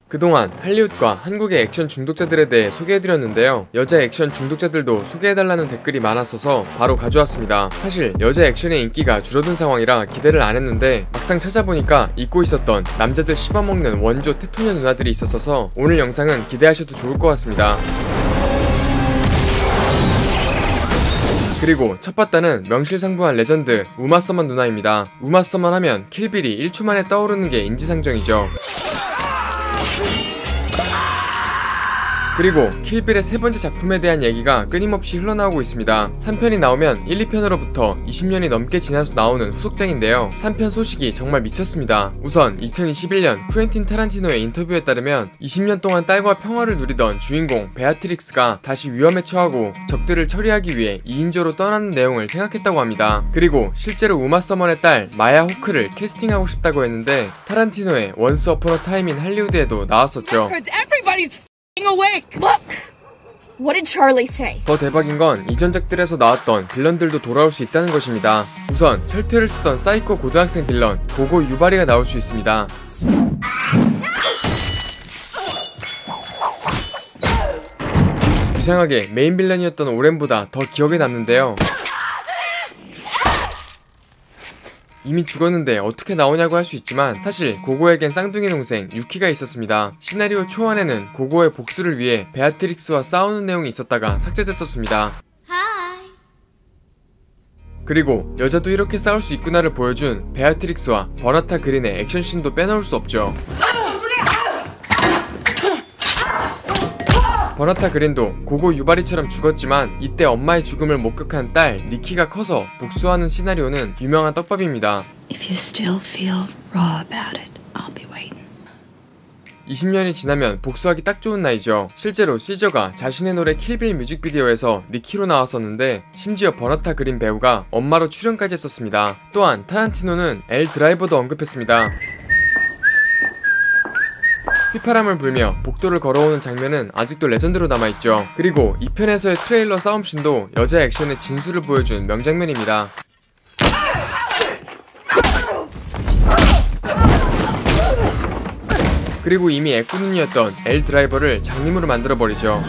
그동안 할리우드과 한국의 액션 중독자들에 대해 소개해드렸는데요. 여자 액션 중독자들도 소개해달라는 댓글이 많았어서 바로 가져왔습니다. 사실 여자 액션의 인기가 줄어든 상황이라 기대를 안했는데 막상 찾아보니까 잊고 있었던 남자들 씹어먹는 원조 테토녀 누나들이 있었어서 오늘 영상은 기대하셔도 좋을 것 같습니다. 그리고 첫 바다는 명실상부한 레전드 우마 서먼 누나입니다. 우마 서먼 하면 킬빌이 1초 만에 떠오르는 게 인지상정이죠. 그리고 킬빌의 세 번째 작품에 대한 얘기가 끊임없이 흘러나오고 있습니다. 3편이 나오면 1, 2편으로부터 20년이 넘게 지나서 나오는 후속작인데요. 3편 소식이 정말 미쳤습니다. 우선 2021년 쿠엔틴 타란티노의 인터뷰에 따르면 20년 동안 딸과 평화를 누리던 주인공 베아트릭스가 다시 위험에 처하고 적들을 처리하기 위해 2인조로 떠나는 내용을 생각했다고 합니다. 그리고 실제로 우마 서먼의 딸 마야 호크를 캐스팅하고 싶다고 했는데 타란티노의 원스 어폰 어 타임 인 할리우드에도 나왔었죠. Awake. Look! What did Charlie say? 더 대박인 건 이전작들에서 나왔던 빌런들도 돌아올 수 있다는 것입니다. 우선 철퇴를 쓰던 사이코 고등학생 빌런 고고 유바리가 나올 수 있습니다. 이상하게 메인 빌런이었던 오렌보다 더 기억에 남는데요. 이미 죽었는데 어떻게 나오냐고 할 수 있지만 사실 고고에겐 쌍둥이 동생 유키가 있었습니다. 시나리오 초안에는 고고의 복수를 위해 베아트릭스와 싸우는 내용이 있었다가 삭제됐었습니다. 그리고 여자도 이렇게 싸울 수 있구나를 보여준 베아트릭스와 버나타 그린의 액션씬도 빼놓을 수 없죠. 버나타 그린도 고고 유바리처럼 죽었지만 이때 엄마의 죽음을 목격한 딸 니키가 커서 복수하는 시나리오는 유명한 떡밥입니다. If you still feel raw about it, I'll be waiting. 20년이 지나면 복수하기 딱 좋은 나이죠. 실제로 시저가 자신의 노래 킬빌 뮤직비디오에서 니키로 나왔었는데 심지어 버나타 그린 배우가 엄마로 출연까지 했었습니다. 또한 타란티노는 엘 드라이버도 언급했습니다. 휘파람을 불며 복도를 걸어오는 장면은 아직도 레전드로 남아있죠. 그리고 2편에서의 트레일러 싸움씬도 여자 액션의 진수를 보여준 명장면입니다. 그리고 이미 애꾸눈이었던 엘 드라이버를 장님으로 만들어버리죠.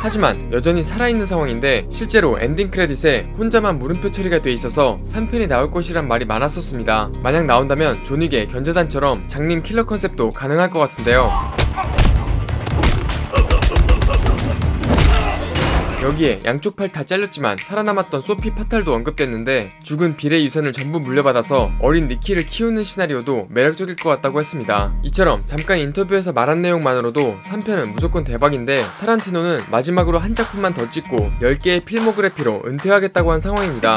하지만 여전히 살아있는 상황인데 실제로 엔딩 크레딧에 혼자만 물음표 처리가 돼 있어서 3편이 나올 것이란 말이 많았었습니다. 만약 나온다면 존윅의 견제단처럼 장님 킬러 컨셉도 가능할 것 같은데요. 여기에 양쪽 팔 다 잘렸지만 살아남았던 소피 파탈도 언급됐는데 죽은 빌의 유산을 전부 물려받아서 어린 니키를 키우는 시나리오도 매력적일 것 같다고 했습니다. 이처럼 잠깐 인터뷰에서 말한 내용만으로도 3편은 무조건 대박인데 타란티노는 마지막으로 한 작품만 더 찍고 10개의 필모그래피로 은퇴하겠다고 한 상황입니다.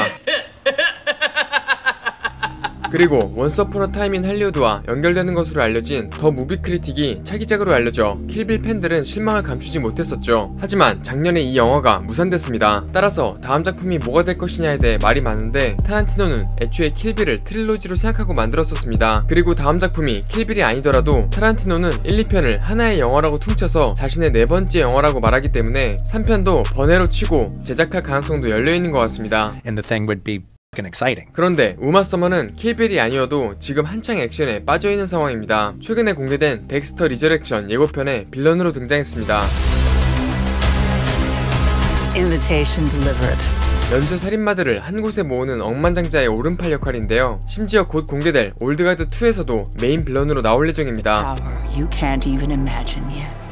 그리고 원스 어폰 어 타임 인 할리우드와 연결되는 것으로 알려진 더 무비 크리틱이 차기작으로 알려져 킬빌 팬들은 실망을 감추지 못했었죠. 하지만 작년에 이 영화가 무산됐습니다. 따라서 다음 작품이 뭐가 될 것이냐에 대해 말이 많은데 타란티노는 애초에 킬빌을 트릴로지로 생각하고 만들었었습니다. 그리고 다음 작품이 킬빌이 아니더라도 타란티노는 1, 2편을 하나의 영화라고 퉁쳐서 자신의 네 번째 영화라고 말하기 때문에 3편도 번외로 치고 제작할 가능성도 열려있는 것 같습니다. 그런데 우마 서먼은 킬빌이 아니어도 지금 한창 액션에 빠져있는 상황입니다. 최근에 공개된 덱스터 리저렉션 예고편에 빌런으로 등장했습니다. Invitation delivered. 연쇄 살인마들을 한 곳에 모으는 억만장자의 오른팔 역할인데요. 심지어 곧 공개될 올드가드2에서도 메인 빌런으로 나올 예정입니다. You can't even imagine yet.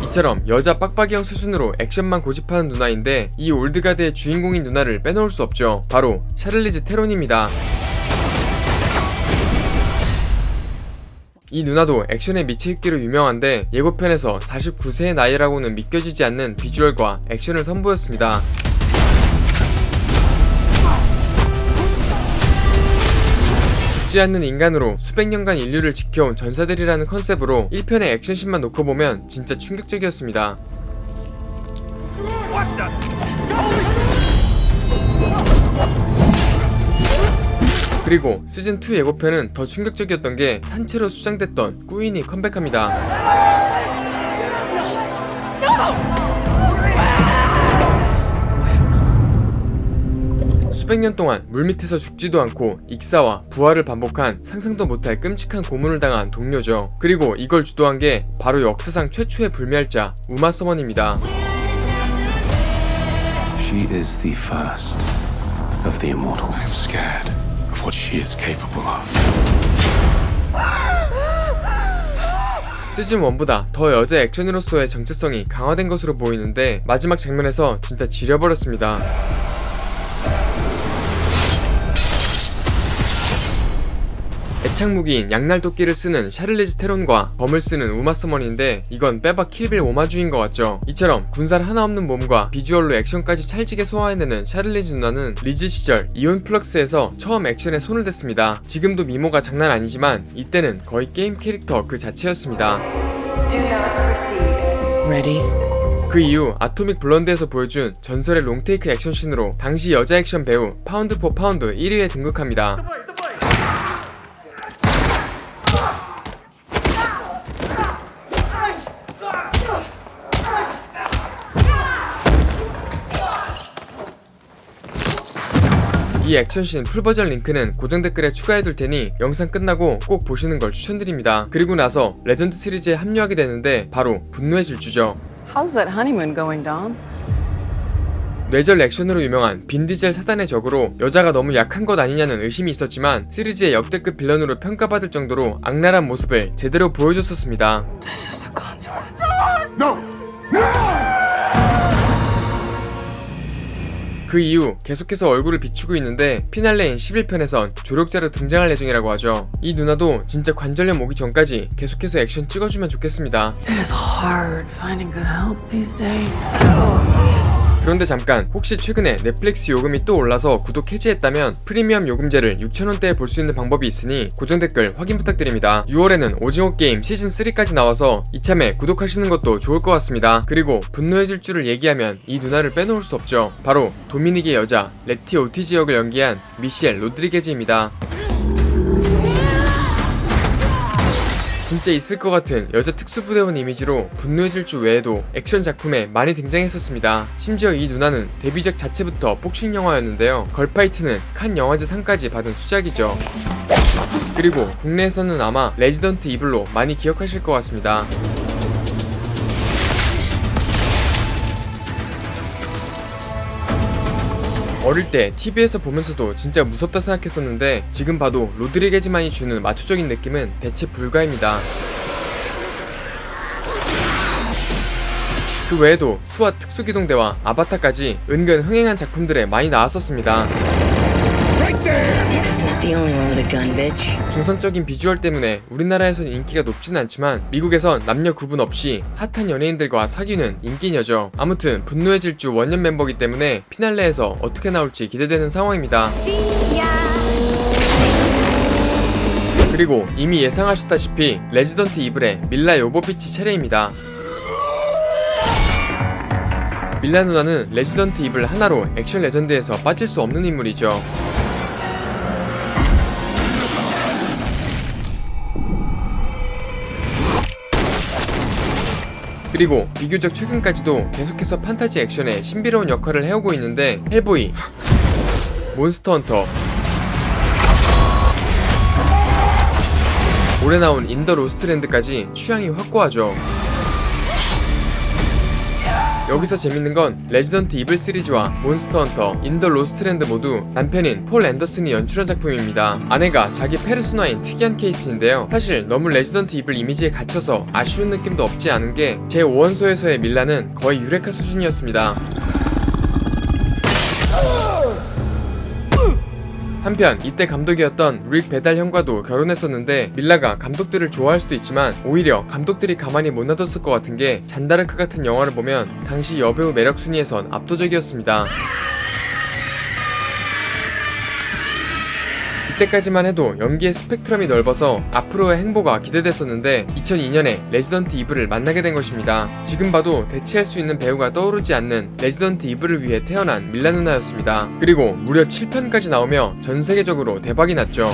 이처럼 여자 빡빡이형 수준으로 액션만 고집하는 누나인데 이 올드가드의 주인공인 누나를 빼놓을 수 없죠. 바로 샤를리즈 테론입니다. 이 누나도 액션에 미쳐있기로 유명한데 예고편에서 49세의 나이라고는 믿겨지지 않는 비주얼과 액션을 선보였습니다. 죽지 않는 인간으로 수백 년간 인류를 지켜온 전사들이라는 컨셉으로 1편의 액션씬만 놓고 보면 진짜 충격적이었습니다. 그리고 시즌2 예고편은 더 충격적이었던 게 산채로 수장됐던 꾸인이 컴백합니다. 수백 년 동안 물밑에서 죽지도 않고 익사와 부활을 반복한 상상도 못할 끔찍한 고문을 당한 동료죠. 그리고 이걸 주도한 게 바로 역사상 최초의 불멸자 우마 서먼입니다. She is the first of the immortals. I'm scared of what she is capable of. 시즌 1보다 더 여자 액션으로서의 정체성이 강화된 것으로 보이는데 마지막 장면에서 진짜 지려버렸습니다. 애착무기인 양날도끼를 쓰는 샤를리즈 테론과 검을 쓰는 우마 서먼인데 이건 빼박 킬빌 오마주인 것 같죠. 이처럼 군살 하나 없는 몸과 비주얼로 액션까지 찰지게 소화해내는 샤를리즈 누나는 리즈 시절 이온 플럭스에서 처음 액션에 손을 댔습니다. 지금도 미모가 장난 아니지만 이때는 거의 게임 캐릭터 그 자체였습니다. Ready? 그 이후 아토믹 블런드에서 보여준 전설의 롱테이크 액션씬으로 당시 여자 액션 배우 파운드 포 파운드 1위에 등극합니다. 이 액션씬 풀버전 링크는 고정 댓글에 추가해둘 테니 영상 끝나고 꼭 보시는 걸 추천드립니다. 그리고 나서 레전드 시리즈에 합류하게 되는데 바로 분노의 질주죠. How's that honeymoon going, Dom? 뇌절 액션으로 유명한 빈 디젤 사단의 적으로 여자가 너무 약한 것 아니냐는 의심이 있었지만 시리즈의 역대급 빌런으로 평가받을 정도로 악랄한 모습을 제대로 보여줬었습니다. This is the consequence. 그 이후 계속해서 얼굴을 비추고 있는데 피날레인 11편에선 조력자로 등장할 예정이라고 하죠. 이 누나도 진짜 관절염 오기 전까지 계속해서 액션 찍어주면 좋겠습니다. It is hard finding good help these days. 그런데 잠깐, 혹시 최근에 넷플릭스 요금이 또 올라서 구독 해지했다면 프리미엄 요금제를 6,000원대에 볼 수 있는 방법이 있으니 고정 댓글 확인 부탁드립니다. 6월에는 오징어 게임 시즌 3까지 나와서 이참에 구독하시는 것도 좋을 것 같습니다. 그리고 분노의 질주를 얘기하면 이 누나를 빼놓을 수 없죠. 바로 도미닉의 여자 레티 오티지 역을 연기한 미셸 로드리게즈입니다. 진짜 있을 것 같은 여자 특수부대원 이미지로 분노의 질주 외에도 액션 작품에 많이 등장했었습니다. 심지어 이 누나는 데뷔작 자체부터 복싱 영화였는데요. 걸파이트는 칸 영화제 상까지 받은 수작이죠. 그리고 국내에서는 아마 레지던트 이블로 많이 기억하실 것 같습니다. 어릴 때 TV에서 보면서도 진짜 무섭다 생각했었는데 지금 봐도 로드리게즈만이 주는 마초적인 느낌은 대체 불가입니다. 그 외에도 스왓 특수기동대와 아바타까지 은근 흥행한 작품들에 많이 나왔었습니다. The only one with a gun, bitch. 중성적인 비주얼 때문에 우리나라에선 인기가 높진 않지만 미국에선 남녀 구분 없이 핫한 연예인들과 사귀는 인기녀죠. 아무튼 분노의 질주 원년 멤버이기 때문에 피날레에서 어떻게 나올지 기대되는 상황입니다. 그리고 이미 예상하셨다시피 레지던트 이블의 밀라 요보비치 차례입니다. 밀라 누나는 레지던트 이블 하나로 액션 레전드에서 빠질 수 없는 인물이죠. 그리고 비교적 최근까지도 계속해서 판타지 액션에 신비로운 역할을 해오고 있는데 헬보이, 몬스터 헌터, 올해 나온 인더 로스트랜드까지 취향이 확고하죠. 여기서 재밌는 건 레지던트 이블 시리즈와 몬스터 헌터, 인더 로스트랜드 모두 남편인 폴 앤더슨이 연출한 작품입니다. 아내가 자기 페르소나인 특이한 케이스인데요. 사실 너무 레지던트 이블 이미지에 갇혀서 아쉬운 느낌도 없지 않은 게 제5원소에서의 밀라는 거의 유레카 수준이었습니다. 한편 이때 감독이었던 릭 베달 형과도 결혼했었는데 밀라가 감독들을 좋아할 수도 있지만 오히려 감독들이 가만히 못 놔뒀을 것 같은 게 잔다르크 같은 영화를 보면 당시 여배우 매력 순위에선 압도적이었습니다. 이때까지만 해도 연기의 스펙트럼이 넓어서 앞으로의 행보가 기대됐었는데 2002년에 레지던트 이블을 만나게 된 것입니다. 지금 봐도 대체할 수 있는 배우가 떠오르지 않는 레지던트 이블을 위해 태어난 밀라 누나였습니다. 그리고 무려 7편까지 나오며 전 세계적으로 대박이 났죠.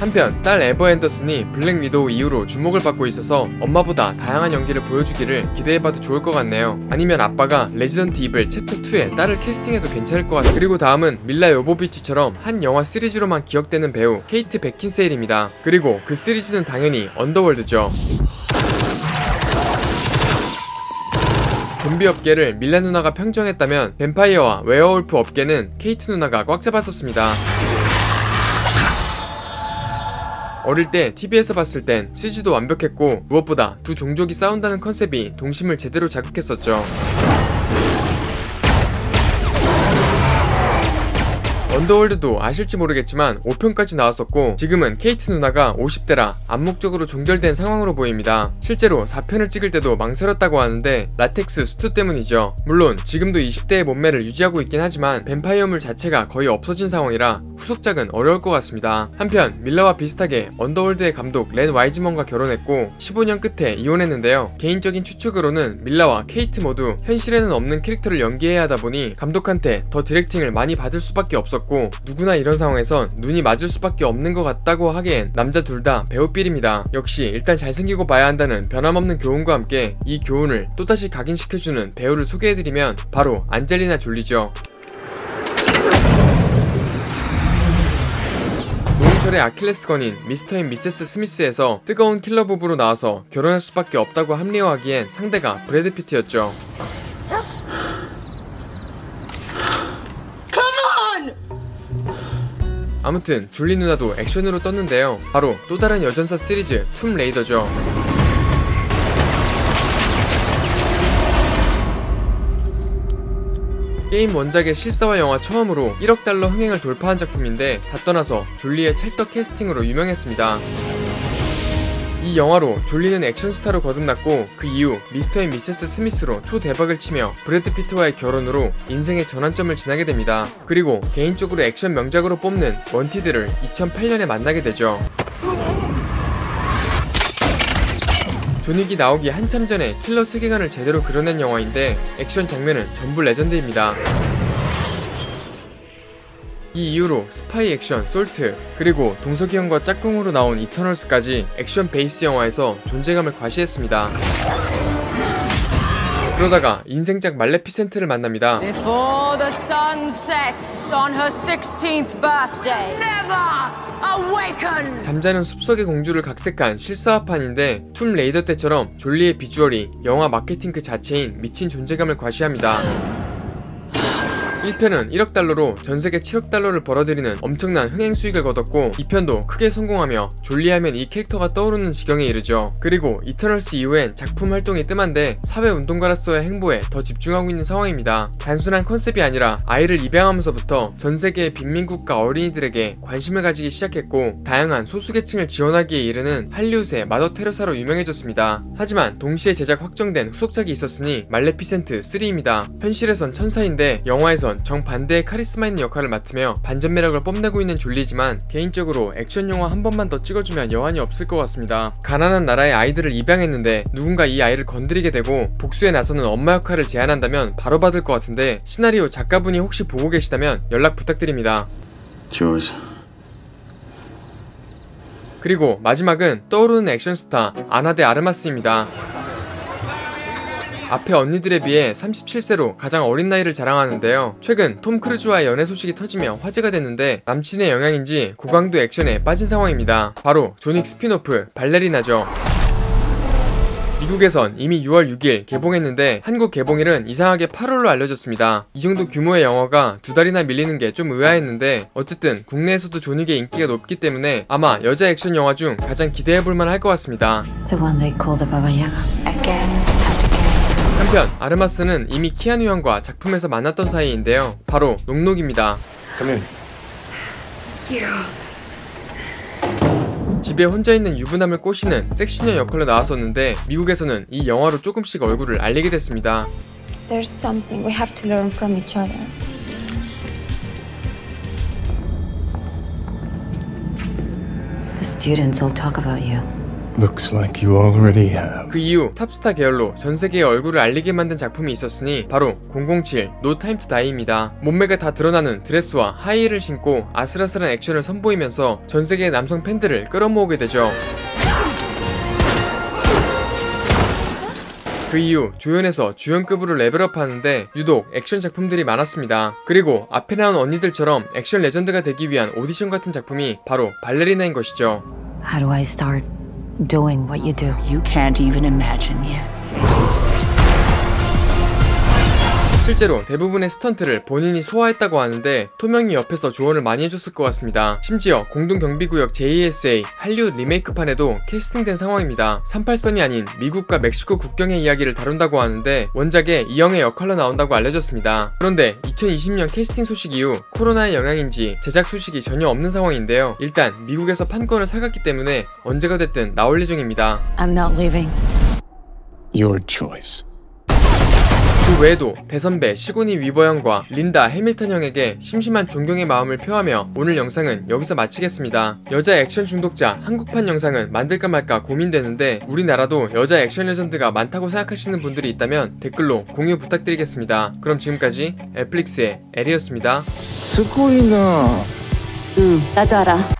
한편 딸 에버 앤더슨이 블랙 위도우 이후로 주목을 받고 있어서 엄마보다 다양한 연기를 보여주기를 기대해봐도 좋을 것 같네요. 아니면 아빠가 레지던트 이블 챕터 2에 딸을 캐스팅해도 괜찮을 것 같아요. 그리고 다음은 밀라 요보비치처럼 한 영화 시리즈로만 기억되는 배우 케이트 베킨세일입니다. 그리고 그 시리즈는 당연히 언더월드죠. 좀비 업계를 밀라 누나가 평정했다면 뱀파이어와 웨어울프 업계는 케이트 누나가 꽉 잡았었습니다. 어릴 때 TV에서 봤을 땐 CG도 완벽했고 무엇보다 두 종족이 싸운다는 컨셉이 동심을 제대로 자극했었죠. 언더월드도 아실지 모르겠지만 5편까지 나왔었고 지금은 케이트 누나가 50대라 암묵적으로 종결된 상황으로 보입니다. 실제로 4편을 찍을 때도 망설였다고 하는데 라텍스 수트 때문이죠. 물론 지금도 20대의 몸매를 유지하고 있긴 하지만 뱀파이어물 자체가 거의 없어진 상황이라 후속작은 어려울 것 같습니다. 한편 밀라와 비슷하게 언더월드의 감독 렌 와이즈먼과 결혼했고 15년 끝에 이혼했는데요. 개인적인 추측으로는 밀라와 케이트 모두 현실에는 없는 캐릭터를 연기해야 하다 보니 감독한테 더 디렉팅을 많이 받을 수밖에 없었고 누구나 이런 상황에선 눈이 맞을 수밖에 없는 것 같다고 하기엔 남자 둘 다 배우삘입니다. 역시 일단 잘생기고 봐야 한다는 변함없는 교훈과 함께 이 교훈을 또다시 각인시켜주는 배우를 소개해드리면 바로 안젤리나 졸리죠. 노홍철의 아킬레스건인 미스터 앤 미세스 스미스에서 뜨거운 킬러 부부로 나와서 결혼할 수밖에 없다고 합리화하기엔 상대가 브래드 피트였죠. 아무튼 줄리 누나도 액션으로 떴는데요. 바로 또 다른 여전사 시리즈 툼 레이더죠. 게임 원작의 실사화 영화 처음으로 1억 달러 흥행을 돌파한 작품인데 다 떠나서 졸리의 찰떡 캐스팅으로 유명했습니다. 이 영화로 졸리는 액션스타로 거듭났고 그 이후 미스터 앤 미세스 스미스로 초대박을 치며 브래드 피트와의 결혼으로 인생의 전환점을 지나게 됩니다. 그리고 개인적으로 액션 명작으로 뽑는 원티드를 2008년에 만나게 되죠. 존윅이 나오기 한참 전에 킬러 세계관을 제대로 그려낸 영화인데 액션 장면은 전부 레전드입니다. 이 이후로 스파이 액션, 솔트, 그리고 동석이 형과 짝꿍으로 나온 이터널스까지 액션 베이스 영화에서 존재감을 과시했습니다. 그러다가 인생작 말레피센트를 만납니다. Before the sun sets on her 16th birthday, never awaken! 잠자는 숲속의 공주를 각색한 실사화판인데 툼 레이더 때처럼 졸리의 비주얼이 영화 마케팅 그 자체인 미친 존재감을 과시합니다. 1편은 1억 달러로 전세계 7억 달러를 벌어들이는 엄청난 흥행 수익을 거뒀고 2편도 크게 성공하며 졸리하면 이 캐릭터가 떠오르는 지경에 이르죠. 그리고 이터널스 이후엔 작품 활동이 뜸한데 사회운동가로서의 행보에 더 집중하고 있는 상황입니다. 단순한 컨셉이 아니라 아이를 입양하면서부터 전세계의 빈민국가 어린이들에게 관심을 가지기 시작했고 다양한 소수계층을 지원하기에 이르는 할리우드의 마더 테레사로 유명해졌습니다. 하지만 동시에 제작 확정된 후속작이 있었으니 말레피센트 3입니다. 현실에선 천사인데 영화에선 정반대의 카리스마 있는 역할을 맡으며 반전 매력을 뽐내고 있는 졸리지만 개인적으로 액션 영화 한 번만 더 찍어주면 여한이 없을 것 같습니다. 가난한 나라의 아이들을 입양했는데 누군가 이 아이를 건드리게 되고 복수에 나서는 엄마 역할을 제안한다면 바로 받을 것 같은데 시나리오 작가분이 혹시 보고 계시다면 연락 부탁드립니다. Yours. 그리고 마지막은 떠오르는 액션 스타 아나 데 아르마스입니다. 앞에 언니들에 비해 37세로 가장 어린 나이를 자랑하는데요. 최근 톰 크루즈와의 연애 소식이 터지며 화제가 됐는데 남친의 영향인지 고강도 액션에 빠진 상황입니다. 바로 존윅 스피노프 발레리나죠. 미국에선 이미 6월 6일 개봉했는데 한국 개봉일은 이상하게 8월로 알려졌습니다. 이 정도 규모의 영화가 2달이나 밀리는 게 좀 의아했는데 어쨌든 국내에서도 존윅의 인기가 높기 때문에 아마 여자 액션 영화 중 가장 기대해볼만 할 것 같습니다. The one they call the Baba Yaga. Again. 한편 아르마스는 이미 키아누 형과 작품에서 만났던 사이인데요. 바로 녹록입니다. 집에 혼자 있는 유부남을 꼬시는 섹시녀 역할로 나왔었는데 미국에서는 이 영화로 조금씩 얼굴을 알리게 됐습니다. There's something we have to learn from each other. The students all talk about you. Looks like you already have. 그 이후 탑스타 계열로 전 세계의 얼굴을 알리게 만든 작품이 있었으니 바로 007 No Time to Die입니다. 몸매가 다 드러나는 드레스와 하이힐을 신고 아슬아슬한 액션을 선보이면서 전 세계의 남성 팬들을 끌어모으게 되죠. 그 이후 조연에서 주연급으로 레벨업하는데 유독 액션 작품들이 많았습니다. 그리고 앞에 나온 언니들처럼 액션 레전드가 되기 위한 오디션 같은 작품이 바로 발레리나인 것이죠. How do I start doing what you do? You can't even imagine yet. 실제로 대부분의 스턴트를 본인이 소화했다고 하는데 토명이 옆에서 조언을 많이 해줬을 것 같습니다. 심지어 공동경비구역 JSA 할리우드 리메이크판에도 캐스팅된 상황입니다. 38선이 아닌 미국과 멕시코 국경의 이야기를 다룬다고 하는데 원작에 이영의 역할로 나온다고 알려졌습니다. 그런데 2020년 캐스팅 소식 이후 코로나의 영향인지 제작 소식이 전혀 없는 상황인데요. 일단 미국에서 판권을 사갔기 때문에 언제가 됐든 나올 예정입니다. I'm not leaving. Your choice. 그 외에도 대선배 시고니 위버 형과 린다 해밀턴 형에게 심심한 존경의 마음을 표하며 오늘 영상은 여기서 마치겠습니다. 여자 액션 중독자 한국판 영상은 만들까 말까 고민되는데 우리나라도 여자 액션 레전드가 많다고 생각하시는 분들이 있다면 댓글로 공유 부탁드리겠습니다. 그럼 지금까지 넷플릭스의 에리였습니다. 나도 알아.